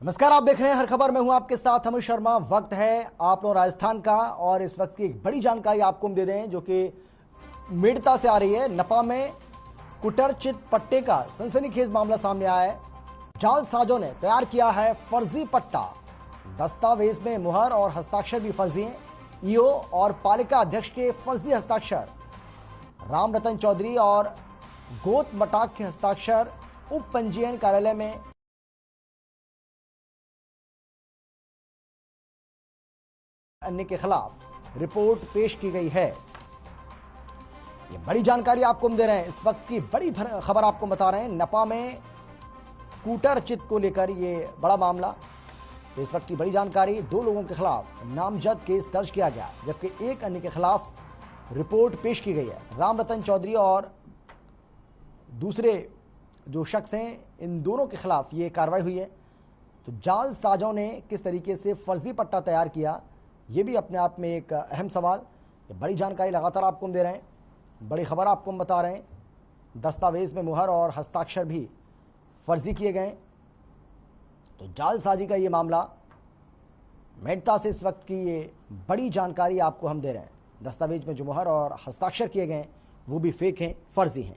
नमस्कार, आप देख रहे हैं हर खबर। मैं हूं आपके साथ अमित शर्मा। वक्त है आप लोग राजस्थान का और इस वक्त की एक बड़ी जानकारी आपको हम दे दें जो कि मेड़ता से आ रही है। नपा में कुटरचित पट्टे का सनसनीखेज मामला सामने आया है। जालसाजों ने तैयार किया है फर्जी पट्टा। दस्तावेज में मुहर और हस्ताक्षर भी फर्जी हैं। ईओ और पालिका अध्यक्ष के फर्जी हस्ताक्षर, राम रतन चौधरी और गोत मटाक के हस्ताक्षर उप पंजीयन कार्यालय में अन्य के खिलाफ रिपोर्ट पेश की गई है। ये बड़ी जानकारी आपको हम दे रहे हैं। इस वक्त की बड़ी खबर आपको बता रहे हैं। नपा में कूटरचित को लेकर ये बड़ा मामला। तो इस वक्त की बड़ी जानकारी, 2 लोगों के खिलाफ नामजद केस दर्ज किया गया जबकि एक अन्य के खिलाफ रिपोर्ट पेश की गई है। राम रतन चौधरी और दूसरे जो शख्स हैं, इन दोनों के खिलाफ ये कार्रवाई हुई है। तो जालसाजों ने किस तरीके से फर्जी पट्टा तैयार किया, ये भी अपने आप में एक अहम सवाल। ये बड़ी जानकारी लगातार आपको हम दे रहे हैं, बड़ी खबर आपको हम बता रहे हैं। दस्तावेज में मुहर और हस्ताक्षर भी फर्जी किए गए। तो जालसाजी का ये मामला मेड़ता से इस वक्त की ये बड़ी जानकारी आपको हम दे रहे हैं। दस्तावेज में जो मुहर और हस्ताक्षर किए गए वो भी फेक हैं, फर्जी हैं।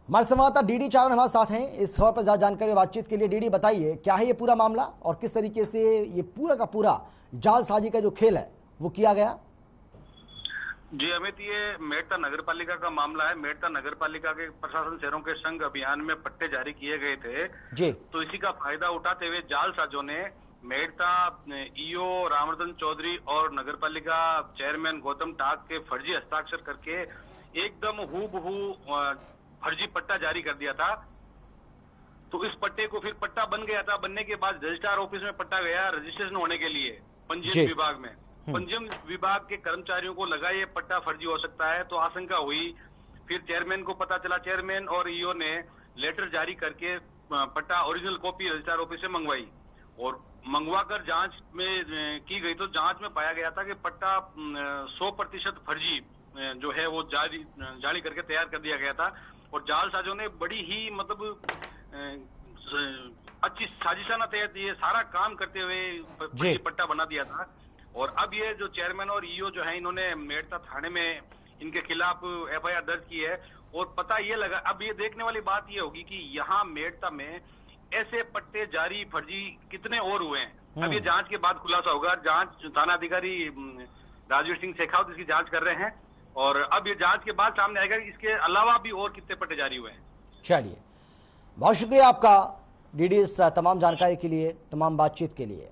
हमारे संवाददाता डीडी चारण हमारे साथ हैं इस खबर पर ज्यादा जानकारी और बातचीत के लिए। डीडी, बताइए क्या है ये पूरा मामला और किस तरीके से ये पूरा का पूरा जालसाजी का जो खेल है वो किया गया? जी अमित, ये मेड़ता नगर पालिका का मामला है। मेड़ता नगर पालिका के प्रशासन शहरों के संघ अभियान में पट्टे जारी किए गए थे जी। तो इसी का फायदा उठाते हुए जालसाजों ने मेड़ता ईओ रामरतन चौधरी और नगर पालिका चेयरमैन गौतम टाक के फर्जी हस्ताक्षर करके एकदम हूबहू फर्जी पट्टा जारी कर दिया था। तो इस पट्टे को फिर पट्टा बन गया था। बनने के बाद रजिस्ट्रार ऑफिस में पट्टा गया रजिस्ट्रेशन होने के लिए पंजीयन विभाग में। पंजीयन विभाग के कर्मचारियों को लगा ये पट्टा फर्जी हो सकता है तो आशंका हुई। फिर चेयरमैन को पता चला। चेयरमैन और ईओ ने लेटर जारी करके पट्टा ओरिजिनल कॉपी रजिस्ट्रार ऑफिस से मंगवाई और मंगवाकर जांच में की गई तो जांच में पाया गया था कि पट्टा 100% फर्जी जो है वो जारी करके तैयार कर दिया गया था। और जालसाजों ने बड़ी ही मतलब अच्छी साजिशाना तहत ये सारा काम करते हुए पट्टा बना दिया था। और अब ये जो चेयरमैन और ईओ जो है इन्होंने मेड़ता थाने में इनके खिलाफ एफआईआर दर्ज की है। और पता ये लगा, अब ये देखने वाली बात ये होगी कि यहाँ मेड़ता में ऐसे पट्टे जारी फर्जी कितने और हुए हैं। अब ये जांच के बाद खुलासा होगा। जांच थाना अधिकारी राजवीर सिंह शेखावत इसकी जांच कर रहे हैं और अब ये जांच के बाद सामने आएगा कि इसके अलावा भी और कितने पट्टे जारी हुए हैं। चलिए, बहुत शुक्रिया आपका डीडी इस तमाम जानकारी के लिए, तमाम बातचीत के लिए।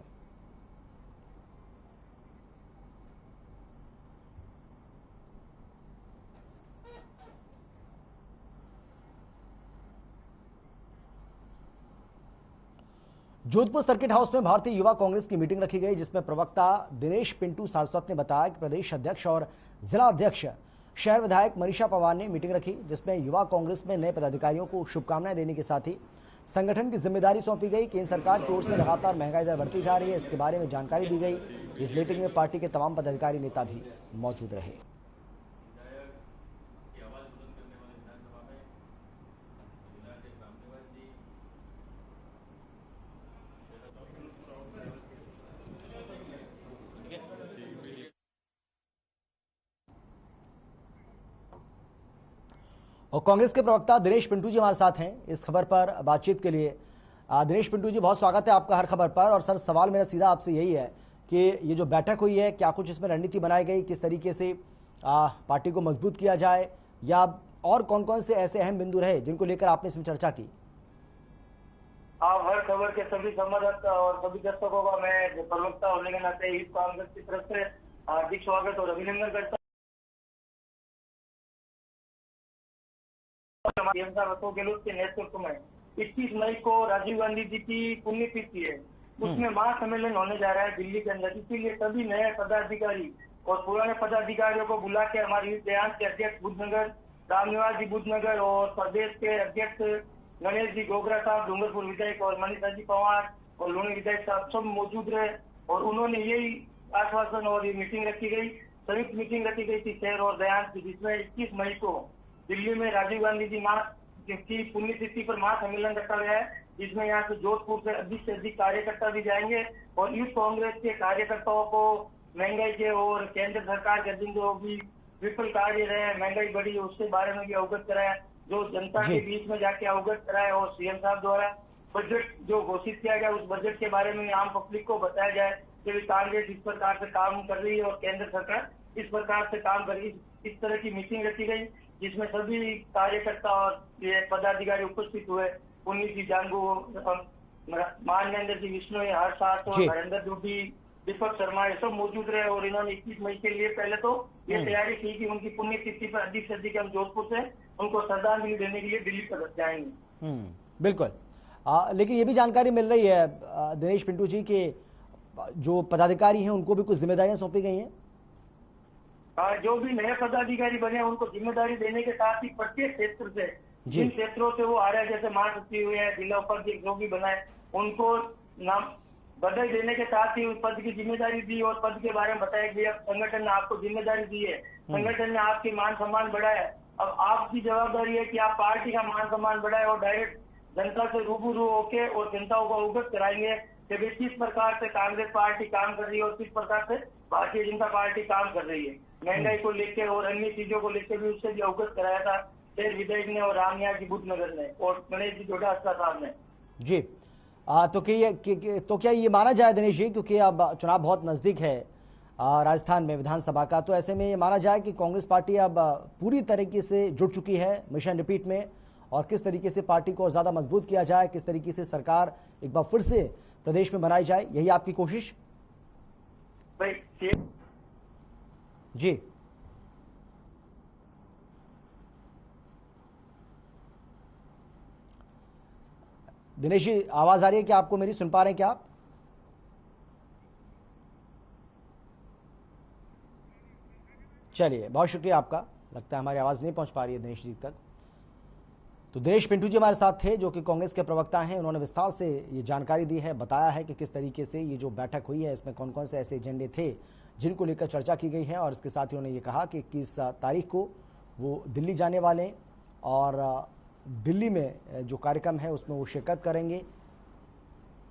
जोधपुर सर्किट हाउस में भारतीय युवा कांग्रेस की मीटिंग रखी गई जिसमें प्रवक्ता दिनेश पिंटू सारस्वत ने बताया कि प्रदेश अध्यक्ष और जिला अध्यक्ष शहर विधायक मनीषा पवार ने मीटिंग रखी जिसमें युवा कांग्रेस में नए पदाधिकारियों को शुभकामनाएं देने के साथ ही संगठन की जिम्मेदारी सौंपी गई। केंद्र सरकार की ओर से लगातार महंगाई दर बढ़ती जा रही है, इसके बारे में जानकारी दी गई। इस मीटिंग में पार्टी के तमाम पदाधिकारी नेता भी मौजूद रहे। और कांग्रेस के प्रवक्ता दिनेश पिंटू जी हमारे साथ हैं इस खबर पर बातचीत के लिए। दिनेश पिंटू जी, बहुत स्वागत है आपका हर खबर पर। और सर, सवाल मेरा सीधा आपसे यही है कि ये जो बैठक हुई है, क्या कुछ इसमें रणनीति बनाई गई, किस तरीके से पार्टी को मजबूत किया जाए, या और कौन कौन से ऐसे अहम बिंदु रहे जिनको लेकर आपने इसमें चर्चा की? आप हर खबर के सभी संवाददाता और सभी दर्शकों का मैं प्रवक्ता होने के नाते इस कांग्रेस की तरफ से हार्दिक स्वागत और अभिनंदन करता हूँ। गहलोत के नेतृत्व में 21 मई को राजीव गांधी जी की पुण्यतिथि है, उसमें महासम्मेलन होने जा रहा है दिल्ली के अंदर। इसीलिए सभी नए पदाधिकारी और पुराने पदाधिकारियों को बुला के हमारी देहात के अध्यक्ष बुद्धनगर, रामनिवास जी बुद्धनगर और प्रदेश के अध्यक्ष गणेश जी गोगरा साहब, डूंगरपुर विधायक और मनीषा जी पवार और लूणी विधायक साहब सब मौजूद रहे। और उन्होंने यही आश्वासन और ये मीटिंग रखी गई, संयुक्त मीटिंग रखी गई थी शहर और देहात की, जिसमें 21 मई को दिल्ली में राजीव गांधी जी की पुण्यतिथि पर महासम्मेलन रखा गया है, जिसमें यहाँ से जोधपुर से अधिक कार्यकर्ता भी जाएंगे और यूथ कांग्रेस के कार्यकर्ताओं को महंगाई के और केंद्र सरकार के दिन जो भी विफल कार्य रहे, महंगाई बढ़ी, उसके बारे में भी अवगत कराया, जो जनता के बीच में जाके अवगत कराया। और सीएम साहब द्वारा बजट जो घोषित किया गया उस बजट के बारे में आम पब्लिक को बताया जाए कि कांग्रेस इस प्रकार से काम कर रही है और केंद्र सरकार इस प्रकार से काम कर रही है। इस तरह की मीटिंग रखी गई जिसमें सभी कार्यकर्ता और पदाधिकारी उपस्थित हुए। पुनीत जांगू, मानवेंद्र जी विष्णु, हर्ष और नरेंद्र दुबी, दीपक शर्मा, ये सब मौजूद रहे और इन्होंने 21 मई के लिए पहले तो ये तैयारी की कि उनकी पुण्यतिथि पर अधिक से अधिक हम जोधपुर से उनको श्रद्धांजलि देने के लिए दिल्ली पर जाएंगे। बिल्कुल। लेकिन ये भी जानकारी मिल रही है दिनेश पिंटू जी के जो पदाधिकारी हैं उनको भी कुछ जिम्मेदारियां सौंपी गई हैं। जो भी नए पदाधिकारी बने उनको जिम्मेदारी देने के साथ ही प्रत्येक क्षेत्र से जिन क्षेत्रों से वो आ रहे हैं, जैसे महासचिव हुए हैं, जिला उपाध्यक्ष जो भी बनाए, उनको नाम बधाई देने के साथ ही उस पद की जिम्मेदारी दी और पद के बारे में बताया कि अब संगठन ने आपको जिम्मेदारी दी है, संगठन ने आपकी मान सम्मान बढ़ाया, अब आपकी जवाबदारी है कि आप पार्टी का मान सम्मान बढ़ाए और डायरेक्ट जनता से रूबरू होके और जनताओं को अवगत कराएंगे कि किस प्रकार से कांग्रेस पार्टी काम कर रही है और किस प्रकार से भारतीय जनता पार्टी काम कर रही है। महंगाई को लेकर और अन्य चीजों को लेकर भी उससे भी अवगत कराया था शहर विधायक ने और रामनिया की बुद्धनगर ने और गणेश जी जोड़ास्ता साहब ने। जी तो क्या ये माना जाए दिनेश जी, क्योंकि अब चुनाव बहुत नजदीक है राजस्थान में विधानसभा का, तो ऐसे में ये माना जाए कि कांग्रेस पार्टी अब पूरी तरीके से जुट चुकी है मिशन रिपीट में, और किस तरीके से पार्टी को ज्यादा मजबूत किया जाए, किस तरीके से सरकार एक बार फिर से प्रदेश में बनाई जाए, यही आपकी कोशिश? जी दिनेश जी, आवाज आ रही है क्या आपको मेरी? सुन पा रहे हैं क्या आप? चलिए, बहुत शुक्रिया आपका। लगता है हमारी आवाज नहीं पहुंच पा रही है दिनेश जी तक। तो दिनेश पिंटू जी हमारे साथ थे, जो कि कांग्रेस के प्रवक्ता हैं। उन्होंने विस्तार से ये जानकारी दी है, बताया है कि किस तरीके से ये जो बैठक हुई है इसमें कौन कौन से ऐसे एजेंडे थे जिनको लेकर चर्चा की गई है, और इसके साथ ही उन्होंने ये कहा कि 21 तारीख को वो दिल्ली जाने वाले और दिल्ली में जो कार्यक्रम है उसमें वो शिरकत करेंगे,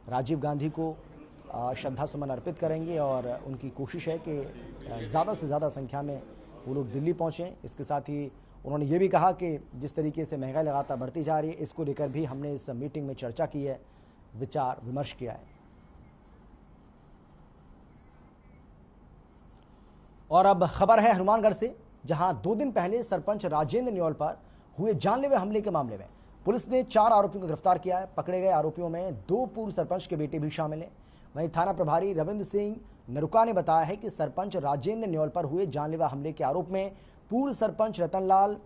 राजीव गांधी को श्रद्धा सुमन अर्पित करेंगे और उनकी कोशिश है कि ज़्यादा से ज़्यादा संख्या में वो लोग दिल्ली पहुँचें। इसके साथ ही उन्होंने ये भी कहा कि जिस तरीके से महंगाई लगातार बढ़ती जा रही है, इसको लेकर भी हमने इस मीटिंग में चर्चा की है, विचार विमर्श किया है। और अब खबर है हनुमानगढ़ से, जहां 2 दिन पहले सरपंच राजेंद्र न्योल पर हुए जानलेवा हमले के मामले में पुलिस ने 4 आरोपियों को गिरफ्तार किया है। पकड़े गए आरोपियों में 2 पूर्व सरपंच के बेटे भी शामिल हैं। वहीं थाना प्रभारी रविंद्र सिंह नरुका ने बताया है कि सरपंच राजेंद्र न्योल पर हुए जानलेवा हमले के आरोप में पूर्व सरपंच रतनलाल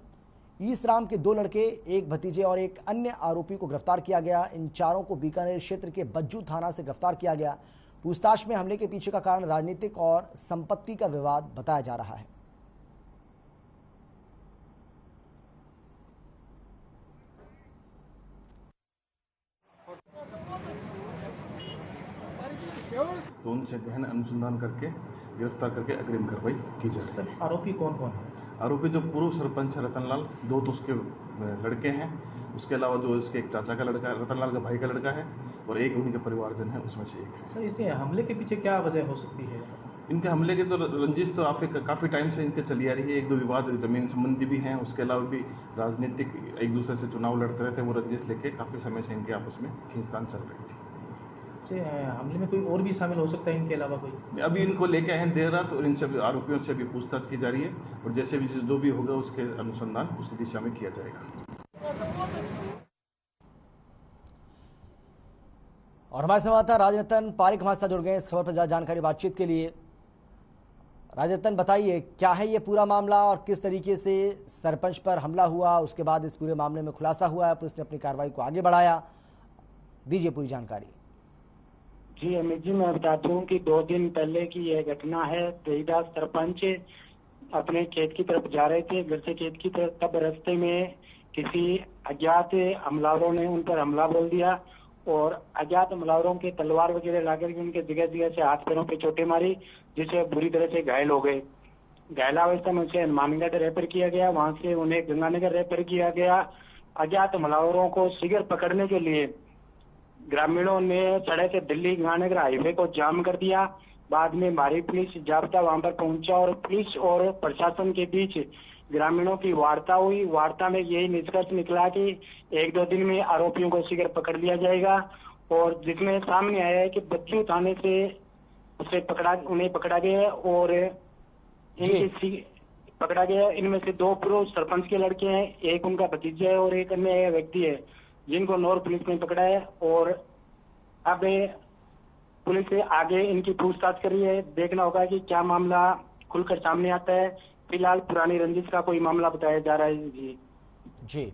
ईसराम के 2 लड़के, एक भतीजे और एक अन्य आरोपी को गिरफ्तार किया गया। इन चारों को बीकानेर क्षेत्र के बज्जू थाना से गिरफ्तार किया गया। पूछताछ में हमले के पीछे का कारण राजनीतिक और संपत्ति का विवाद बताया जा रहा है। तो उनसे गहन अनुसंधान करके गिरफ्तार करके अग्रिम कार्रवाई की जा रही है। आरोपी कौन कौन है? आरोपी जो पूर्व सरपंच है रतनलाल, 2 तो उसके लड़के हैं, उसके अलावा जो उसके एक चाचा का लड़का है, रतनलाल का भाई का लड़का है, और एक उन्हीं के परिवारजन है, उसमें से एक है। सर, इसे हमले के पीछे क्या वजह हो सकती है? इनके हमले के तो रंजिश तो काफ़ी टाइम से इनके चली आ रही है। 1-2 विवाद जमीन संबंधी भी हैं, उसके अलावा भी राजनीतिक एक दूसरे से चुनाव लड़ते रहते, वो रंजिश लेके काफ़ी समय से इनके आपस में खींचतान चल रही थी। हमले में कोई और भी शामिल हो सकता है इनके अलावा कोई? अभी इनको लेके आए हैं देर रात और इन सब आरोपियों से अभी पूछताछ की जा रही है और जैसे भी जो भी होगा उसके अनुसंधान उसकी दिशा में किया जाएगा। और हमारे संवाददाता राजरतन पारिक हमारे साथ जुड़ गए इस खबर पर ज्यादा जानकारी बातचीत के लिए। राजरतन, बताइए क्या है ये पूरा मामला और किस तरीके से सरपंच पर हमला हुआ, उसके बाद इस पूरे मामले में खुलासा हुआ है, पुलिस ने अपनी कार्रवाई को आगे बढ़ाया, दीजिए पूरी जानकारी। जी अमित जी, मैं बता दूं कि 2 दिन पहले की यह घटना है। देवीदास सरपंच अपने खेत की तरफ जा रहे थे, घर से खेत की तरफ, तब रास्ते में किसी अज्ञात हमलावरों ने उन पर हमला बोल दिया और अज्ञात हमलावरों के तलवार वगैरह लाकर के उनके जगह जगह से हाथ पैरों पे चोटें मारी, जिससे बुरी तरह से घायल हो गए। घायलावस्था में उसे हनुमानगढ़ रेफर किया गया, वहां से उन्हें गंगानगर रेफर किया गया। अज्ञात हमलावरों को शीघ्र पकड़ने के लिए ग्रामीणों ने सड़क से दिल्ली गंगानगर हाईवे को जाम कर दिया। बाद में हमारी पुलिस जाब्ता वहां पर पहुंचा और पुलिस और प्रशासन के बीच ग्रामीणों की वार्ता हुई। वार्ता में यही निष्कर्ष निकला कि 1-2 दिन में आरोपियों को शीघ्र पकड़ लिया जाएगा, और जिसमें सामने आया है कि बच्चू थाने से उन्हें पकड़ा गया और पकड़ा गया। इनमें से 2 पूर्व सरपंच के लड़के हैं, एक उनका भतीजा है और एक अन्य व्यक्ति है, जिनको नौर पुलिस ने पकड़ा है। और अब पुलिस से आगे इनकी पूछताछ कर रही है। देखना होगा कि क्या मामला खुलकर सामने आता है। फिलहाल पुरानी रंजिश का कोई मामला बताया जा रहा है। जी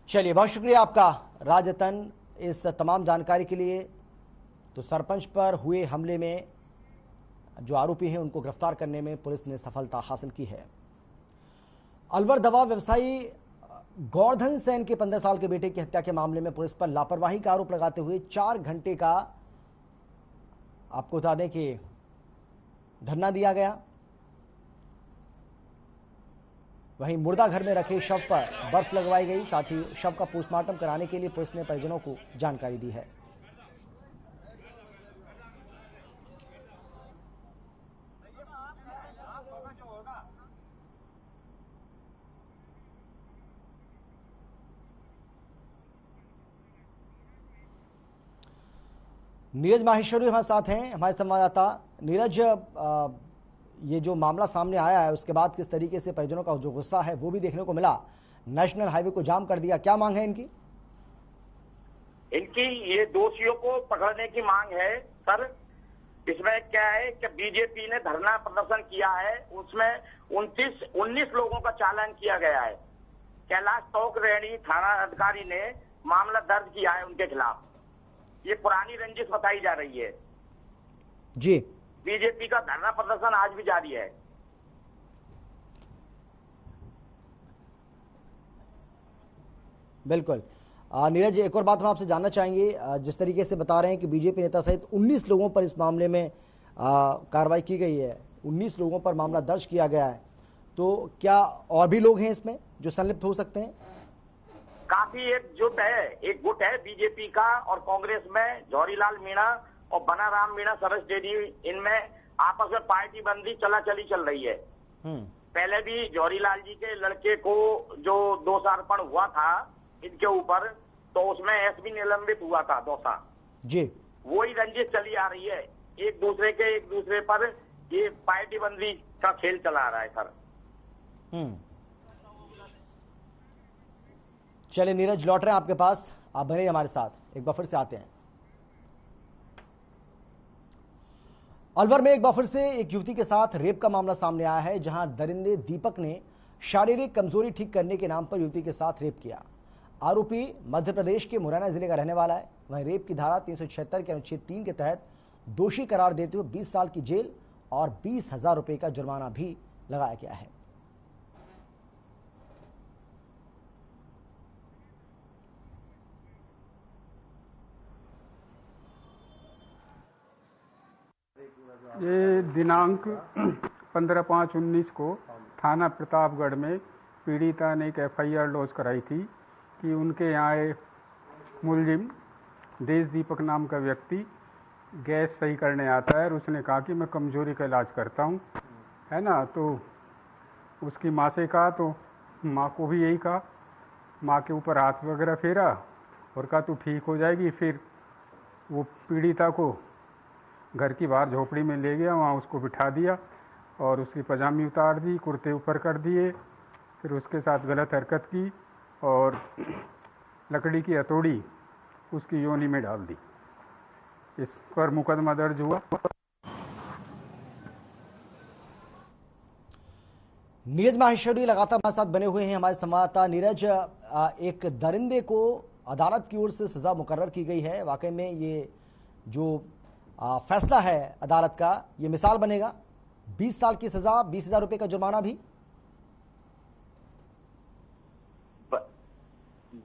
चलिए, बहुत शुक्रिया आपका राजतन इस तमाम जानकारी के लिए। तो सरपंच पर हुए हमले में जो आरोपी हैं उनको गिरफ्तार करने में पुलिस ने सफलता हासिल की है। अलवर दवा व्यवसायी गोवर्धन सेन के 15 साल के बेटे की हत्या के मामले में पुलिस पर लापरवाही का आरोप लगाते हुए 4 घंटे का आपको बता दें कि धरना दिया गया। वहीं मुर्दा घर में रखे शव पर बर्फ लगवाई गई। साथ ही शव का पोस्टमार्टम कराने के लिए पुलिस ने परिजनों को जानकारी दी है। नीरज माहेश्वरी हमारे साथ हैं, हमारे संवाददाता। नीरज, ये जो मामला सामने आया है उसके बाद किस तरीके से परिजनों का जो गुस्सा है वो भी देखने को मिला। नेशनल हाईवे को जाम कर दिया, क्या मांग है इनकी? इनकी ये दोषियों को पकड़ने की मांग है सर। इसमें क्या है कि बीजेपी ने धरना प्रदर्शन किया है, उसमें 19 लोगों का चालान किया गया है। कैलाश टोक रेणी थाना अधिकारी ने मामला दर्ज किया है उनके खिलाफ। ये पुरानी रंजिश बताई जा रही है जी। बीजेपी का धरना प्रदर्शन आज भी जारी है। बिल्कुल। नीरज, एक और बात हम आपसे जानना चाहेंगे। जिस तरीके से बता रहे हैं कि बीजेपी नेता सहित 19 लोगों पर इस मामले में कार्रवाई की गई है, 19 लोगों पर मामला दर्ज किया गया है, तो क्या और भी लोग हैं इसमें जो संलिप्त हो सकते हैं? काफी एक गुट है बीजेपी का और कांग्रेस में जौहरीलाल मीणा और बनाराम मीणा सरस डेडी, इनमें आपस में पार्टी बंदी चलाचली चल रही है। पहले भी जौहरीलाल जी के लड़के को जो दोषारोपण हुआ था इनके ऊपर, तो उसमें एसपी निलंबित हुआ था 2 साल जी। वही रंजिश चली आ रही है। एक दूसरे पर ये पार्टी बंदी का खेल चला रहा है सर। चलिए नीरज, लौट रहे हैं आपके पास, आप बने हमारे साथ। एक बार फिर से आते हैं अलवर में। एक बार फिर से एक युवती के साथ रेप का मामला सामने आया है, जहां दरिंदे दीपक ने शारीरिक कमजोरी ठीक करने के नाम पर युवती के साथ रेप किया। आरोपी मध्य प्रदेश के मुरैना जिले का रहने वाला है। वहीं रेप की धारा 376 के अनुच्छेद 3 के तहत दोषी करार देते हुए 20 साल की जेल और 20,000 रुपए का जुर्माना भी लगाया गया है। ये दिनांक 15/5/19 को थाना प्रतापगढ़ में पीड़िता ने एक FIR लॉन्च कराई थी कि उनके यहाँ एक मुलजिम देश दीपक नाम का व्यक्ति गैस सही करने आता है और उसने कहा कि मैं कमजोरी का इलाज करता हूँ, है ना। तो उसकी माँ से कहा, तो माँ को भी यही कहा, माँ के ऊपर हाथ वगैरह फेरा और कहा तू ठीक हो जाएगी। फिर वो पीड़िता को घर की बाहर झोपड़ी में ले गया, वहाँ उसको बिठा दिया और उसकी पजामी उतार दी, कुर्ते ऊपर कर दिए। फिर उसके साथ गलत हरकत की और लकड़ी की हथौड़ी उसकी योनि में डाल दी। इस पर मुकदमा दर्ज हुआ। नीरज माहेश्वरी लगातार हमारे साथ बने हुए हैं, हमारे संवाददाता। नीरज, एक दरिंदे को अदालत की ओर से सजा मुकर्रर की गई है। वाकई में ये जो फैसला है अदालत का, ये मिसाल बनेगा। 20 साल की सजा, 20,000 रुपए का जुर्माना भी।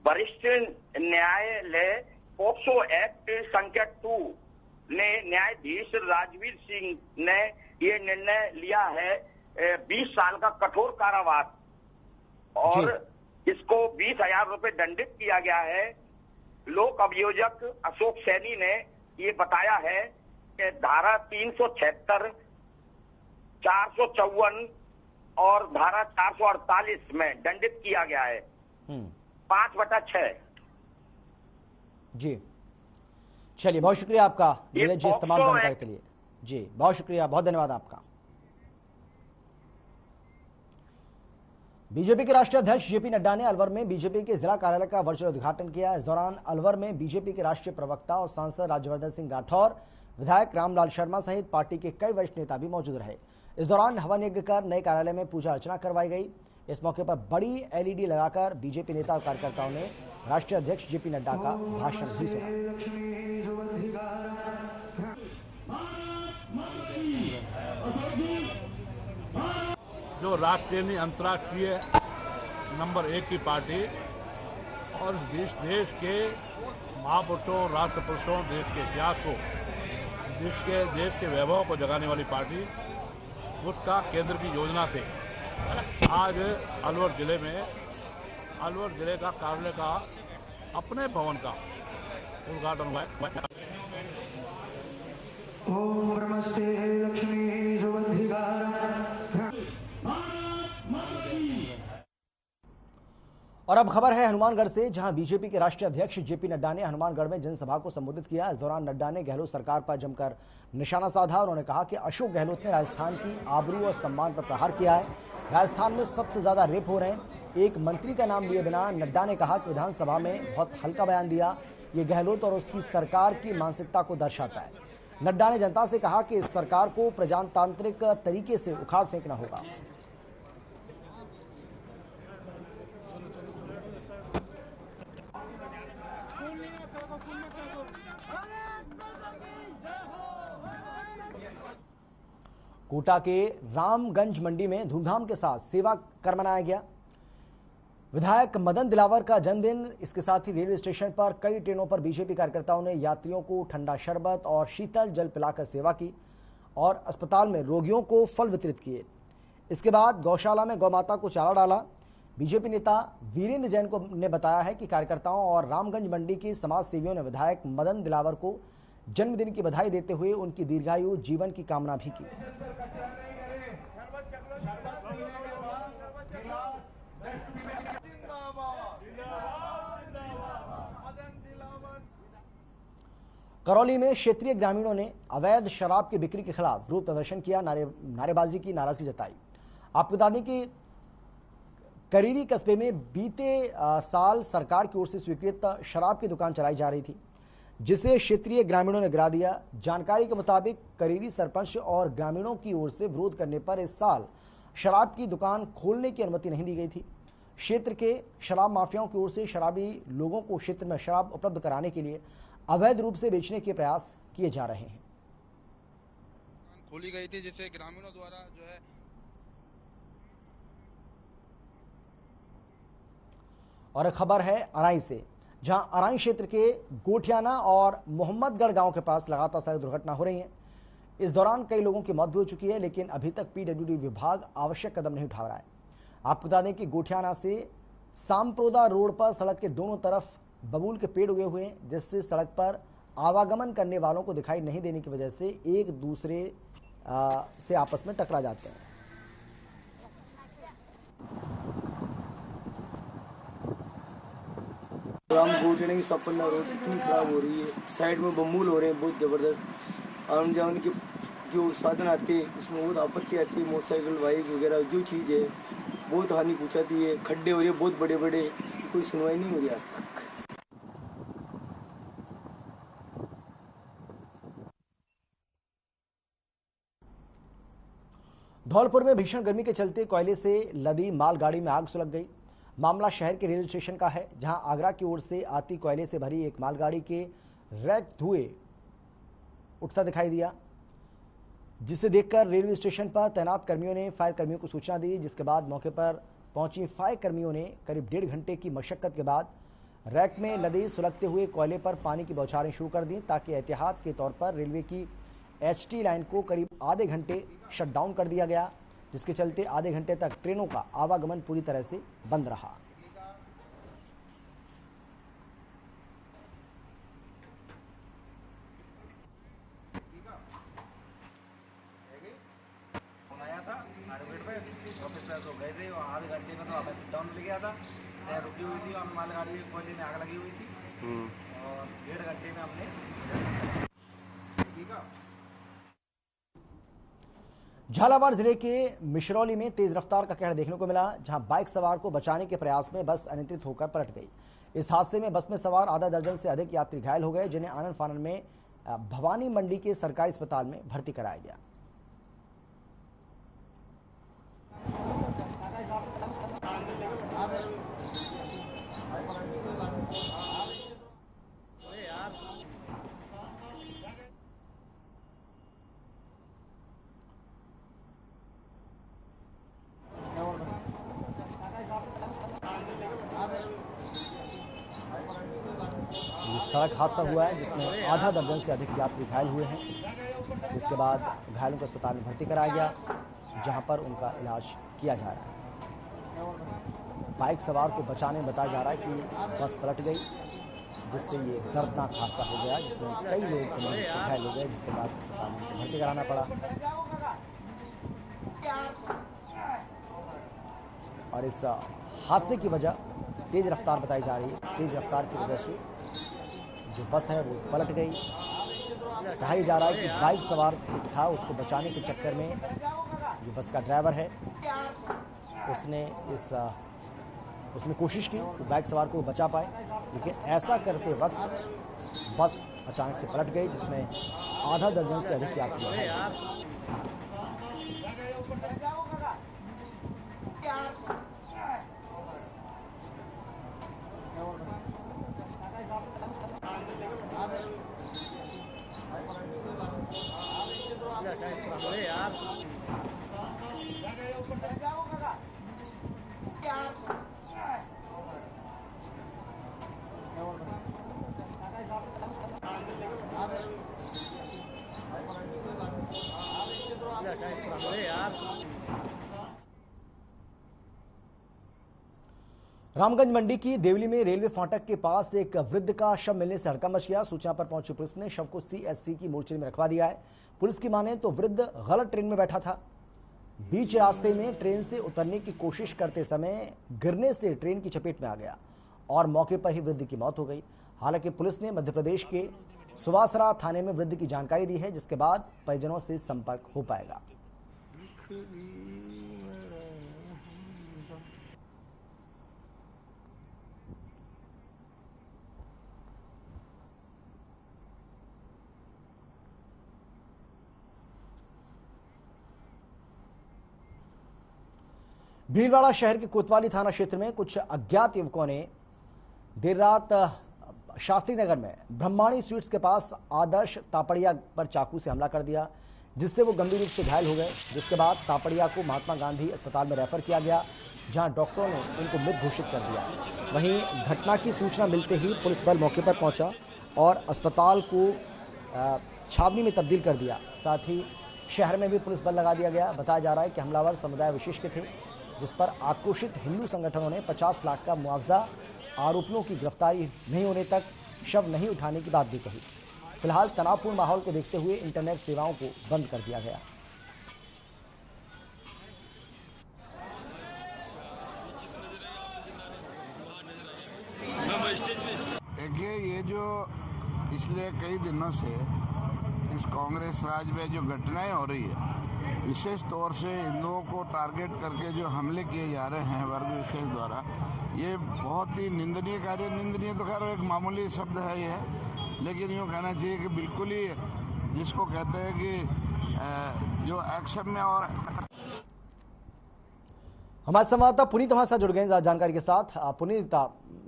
वरिष्ठ न्यायालय पॉक्सो एक्ट संख्या 2 ने न्यायाधीश राजवीर सिंह ने ये निर्णय लिया है 20 साल का कठोर कारावास और इसको 20,000 रुपए दंडित किया गया है। लोक अभियोजक अशोक सैनी ने ये बताया है कि धारा 376, 454 और धारा 448 में दंडित किया गया है 5/6। जी चलिए, बहुत शुक्रिया आपका नीरज जी इस तमाम जानकारी के लिए। जी बहुत शुक्रिया, बहुत धन्यवाद आपका। बीजेपी के राष्ट्रीय अध्यक्ष जेपी नड्डा ने अलवर में बीजेपी के जिला कार्यालय का वर्चुअल उद्घाटन किया। इस दौरान अलवर में बीजेपी के राष्ट्रीय प्रवक्ता और सांसद राज्यवर्धन सिंह राठौर, विधायक रामलाल शर्मा सहित पार्टी के कई वरिष्ठ नेता भी मौजूद रहे। इस दौरान हवन यज्ञ कर नए कार्यालय में पूजा अर्चना करवाई गई। इस मौके पर बड़ी एलईडी लगाकर बीजेपी नेता और कार्यकर्ताओं ने राष्ट्रीय अध्यक्ष जेपी नड्डा का भाषण भी सुना। जो राष्ट्रीय नहीं अंतर्राष्ट्रीय नंबर 1 की पार्टी और देश के महापुरुषों, राष्ट्रपुरुषों, देश के इतिहास को, देश के वैभव को जगाने वाली पार्टी, उसका केंद्र की योजना से आज अलवर जिले का कार्यालय का अपने भवन का उद्घाटन हुआ। ओम नमस्ते लक्ष्मी और अब खबर है हनुमानगढ़ से, जहां बीजेपी के राष्ट्रीय अध्यक्ष जेपी नड्डा ने हनुमानगढ़ में जनसभा को संबोधित किया। इस दौरान नड्डा ने गहलोत सरकार पर जमकर निशाना साधा। उन्होंने कहा कि अशोक गहलोत ने राजस्थान की आबरू और सम्मान पर प्रहार किया है। राजस्थान में सबसे ज्यादा रेप हो रहे हैं। एक मंत्री का नाम लिए बिना नड्डा ने कहा कि विधानसभा में बहुत हल्का बयान दिया। ये गहलोत और उसकी सरकार की मानसिकता को दर्शाता है। नड्डा ने जनता से कहा कि इस सरकार को प्रजातांत्रिक तरीके से उखाड़ फेंकना होगा। कोटा के रामगंज मंडी में धूमधाम के साथ सेवा कर मनाया गया। विधायक मदन दिलावर का जन्मदिन, इसके साथ ही रेलवे स्टेशन पर कई ट्रेनों पर बीजेपी कार्यकर्ताओं ने यात्रियों को ठंडा शरबत और शीतल जल पिलाकर सेवा की और अस्पताल में रोगियों को फल वितरित किए। इसके बाद गौशाला में गौमाता को चारा डाला। बीजेपी नेता वीरेंद्र जैन ने बताया है कि कार्यकर्ताओं और रामगंज मंडी के समाज सेवियों ने विधायक मदन दिलावर को जन्मदिन की बधाई देते हुए उनकी दीर्घायु जीवन की कामना भी की। करौली में क्षेत्रीय ग्रामीणों ने अवैध शराब की बिक्री के खिलाफ विरोध प्रदर्शन किया, नारेबाजी की, नाराजगी जताई। आपको बता दें कि करीरी कस्बे में बीते साल सरकार की ओर से स्वीकृत शराब की दुकान चलाई जा रही थी, जिसे क्षेत्रीय ग्रामीणों ने गिरा दिया। जानकारी के मुताबिक करीरी सरपंच और ग्रामीणों की ओर से विरोध करने पर इस साल शराब की दुकान खोलने की अनुमति नहीं दी गई थी। क्षेत्र के शराब माफियाओं की ओर से शराबी लोगों को क्षेत्र में शराब उपलब्ध कराने के लिए अवैध रूप से बेचने के प्रयास किए जा रहे हैं। खोली गई थी जिसे ग्रामीणों द्वारा जो है। और खबर है अराई से, जहां अराई क्षेत्र के गोठियाना और मोहम्मदगढ़ गांव के पास लगातार सड़क दुर्घटना हो रही है। इस दौरान कई लोगों की मौत भी हो चुकी है, लेकिन अभी तक पीडब्ल्यूडी विभाग आवश्यक कदम नहीं उठा रहा है। आपको बता दें कि गोठियाना से सामप्रोदा रोड पर सड़क के दोनों तरफ बबूल के पेड़ उगे हुए हैं, जिससे सड़क पर आवागमन करने वालों को दिखाई नहीं देने की वजह से एक दूसरे से आपस में टकरा जाते हैं। राम गोठियाना की सपन्ना रोड इतनी खराब हो रही है, साइड में बमूल हो रहे हैं बहुत जबरदस्त। आने जाने के जो साधन आते हैं उसमें बहुत आपत्ति आती है, मोटरसाइकिल बाइक वगैरह जो चीज़ है बहुत हानि पहुँचाती है। खड्डे हो रहे हैं बहुत बड़े बड़े, इसकी कोई सुनवाई नहीं हो रही आज तक। धौलपुर में भीषण गर्मी के चलते कोयले से लदी मालगाड़ी में आग सुलग गई। मामला शहर के रेलवे स्टेशन का है, जहां आगरा की ओर से आती कोयले से भरी एक मालगाड़ी के रैक धुएं उठता दिखाई दिया, जिसे देखकर रेलवे स्टेशन पर तैनात कर्मियों ने फायर कर्मियों को सूचना दी, जिसके बाद मौके पर पहुंची फायर कर्मियों ने करीब 1.5 घंटे की मशक्कत के बाद रैक में लदे सुलगते हुए कोयले पर पानी की बौछारें शुरू कर दी, ताकि एहतियात के तौर पर रेलवे की HT लाइन को करीब आधे घंटे शट डाउन कर दिया गया। जिसके चलते आधे घंटे तक ट्रेनों का आवागमन पूरी तरह से बंद रहा। आधे घंटे में तो हमें सिट डाउन मिल गया था, रुकी हुई थी और मालगाड़ी कोयले में आग लगी हुई थी और 1.5 घंटे में हमने झालावाड़ जिले के मिशरौली में तेज रफ्तार का कहर देखने को मिला, जहां बाइक सवार को बचाने के प्रयास में बस अनियंत्रित होकर पलट गई। इस हादसे में बस में सवार आधा दर्जन से अधिक यात्री घायल हो गए, जिन्हें आनन फानन में भवानी मंडी के सरकारी अस्पताल में भर्ती कराया गया। सड़क हादसा हुआ है जिसमें आधा दर्जन से अधिक यात्री घायल हुए हैं। इसके बाद घायलों को अस्पताल में भर्ती कराया गया, जहां पर उनका इलाज किया जा रहा है। बाइक सवार को बचाने में बताया जा रहा है कि बस पलट गई, जिससे ये दर्दनाक हादसा हो गया, जिसमें कई लोग घायल हो गए, जिसके बाद अस्पताल में भर्ती कराना पड़ा। और इस हादसे की वजह तेज रफ्तार बताई जा रही है। तेज रफ्तार की वजह से जो बस है वो पलट गई। कहा जा रहा है कि बाइक सवार था, उसको बचाने के चक्कर में जो बस का ड्राइवर है उसने कोशिश की कि बाइक सवार को बचा पाए, लेकिन ऐसा करते वक्त बस अचानक से पलट गई, जिसमें आधा दर्जन से अधिक यात्री हैं। रामगंज मंडी की देवली में रेलवे फाटक के पास एक वृद्ध का शव मिलने से हड़कंप मच गया। सूचना पर पहुंची पुलिस ने शव को सीएससी की मोर्चरी में रखवा दिया है। पुलिस की माने तो वृद्ध गलत ट्रेन में बैठा था। बीच रास्ते में ट्रेन से उतरने की कोशिश करते समय गिरने से ट्रेन की चपेट में आ गया और मौके पर ही वृद्ध की मौत हो गई। हालांकि पुलिस ने मध्य प्रदेश के सुवासरा थाने में वृद्ध की जानकारी दी है, जिसके बाद परिजनों से संपर्क हो पाएगा। भीलवाड़ा शहर के कोतवाली थाना क्षेत्र में कुछ अज्ञात युवकों ने देर रात शास्त्री नगर में ब्रह्माणी स्वीट्स के पास आदर्श तापड़िया पर चाकू से हमला कर दिया, जिससे वो गंभीर रूप से घायल हो गए। जिसके बाद तापड़िया को महात्मा गांधी अस्पताल में रेफर किया गया, जहां डॉक्टरों ने उनको मृत घोषित कर दिया। वहीं घटना की सूचना मिलते ही पुलिस बल मौके पर पहुंचा और अस्पताल को छावनी में तब्दील कर दिया। साथ ही शहर में भी पुलिस बल लगा दिया गया। बताया जा रहा है कि हमलावर समुदाय विशेष के थे, जिस पर आक्रोशित हिंदू संगठनों ने 50 लाख का मुआवजा, आरोपियों की गिरफ्तारी नहीं होने तक शव नहीं उठाने की बात भी कही। फिलहाल तनावपूर्ण माहौल को देखते हुए इंटरनेट सेवाओं को बंद कर दिया गया। देखिए, ये जो पिछले कई दिनों से इस कांग्रेस राज में जो घटनाएं हो रही है, विशेष तौर से हिंदुओं को टारगेट करके जो हमले किए जा रहे हैं वर्ग विशेष द्वारा, ये बहुत ही निंदनीय कार्य। निंदनीय तो खैर एक मामूली शब्द है ये, लेकिन यूँ कहना चाहिए कि बिल्कुल ही जिसको कहते हैं कि जो एक्शन में। और हमारे संवाददाता पुनीत हमारे साथ जुड़ गए जानकारी के साथ। पुनीत,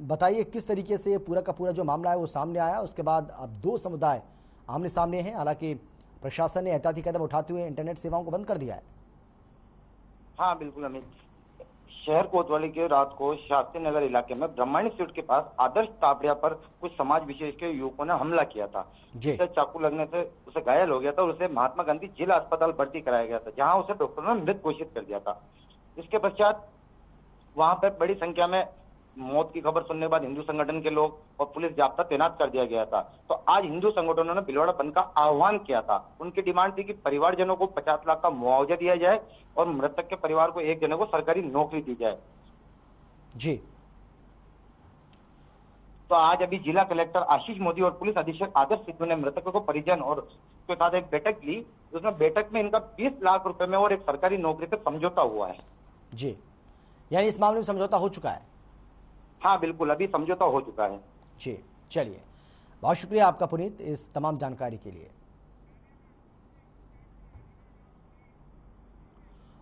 बताइए किस तरीके से पूरा का पूरा जो मामला है वो सामने आया। उसके बाद अब दो समुदाय आमने सामने हैं, हालांकि प्रशासन ने एहतियाती कदम उठाते हुए इंटरनेट सेवाओं को बंद कर दिया है। हाँ बिल्कुल अमित, शहर कोतवाली के रात को शास्त्री नगर इलाके में ब्रह्माणी स्ट्रीट के पास आदर्श तापड़िया पर कुछ समाज विशेष के युवकों ने हमला किया था। उसे चाकू लगने से उसे घायल हो गया था और उसे महात्मा गांधी जिला अस्पताल भर्ती कराया गया था, जहां उसे डॉक्टरों ने मृत घोषित कर दिया था। इसके पश्चात वहां पर बड़ी संख्या में मौत की खबर सुनने के बाद हिंदू संगठन के लोग और पुलिस जाब्ता तैनात कर दिया गया था। तो आज हिंदू संगठनों ने भीलवाड़ा बंद का आह्वान किया था। उनकी डिमांड थी कि परिवारजनों को 50 लाख का मुआवजा दिया जाए और मृतक के परिवार को एक जने को सरकारी नौकरी दी जाए। जी, तो आज अभी जिला कलेक्टर आशीष मोदी और पुलिस अधीक्षक आदर्श सिद्धू ने मृतकों को परिजन और उसके साथ एक बैठक ली। उसमें बैठक में इनका 20 लाख रुपए में और एक सरकारी नौकरी से समझौता हुआ है। जी, यानी इस मामले में समझौता हो चुका है? हाँ बिल्कुल, अभी समझौता हो चुका है। जी, चलिए, बहुत शुक्रिया आपका पुनीत इस तमाम जानकारी के लिए।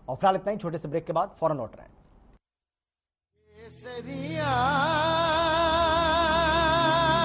और फिलहाल इतना ही, छोटे से ब्रेक के बाद फौरन लौट रहे हैं।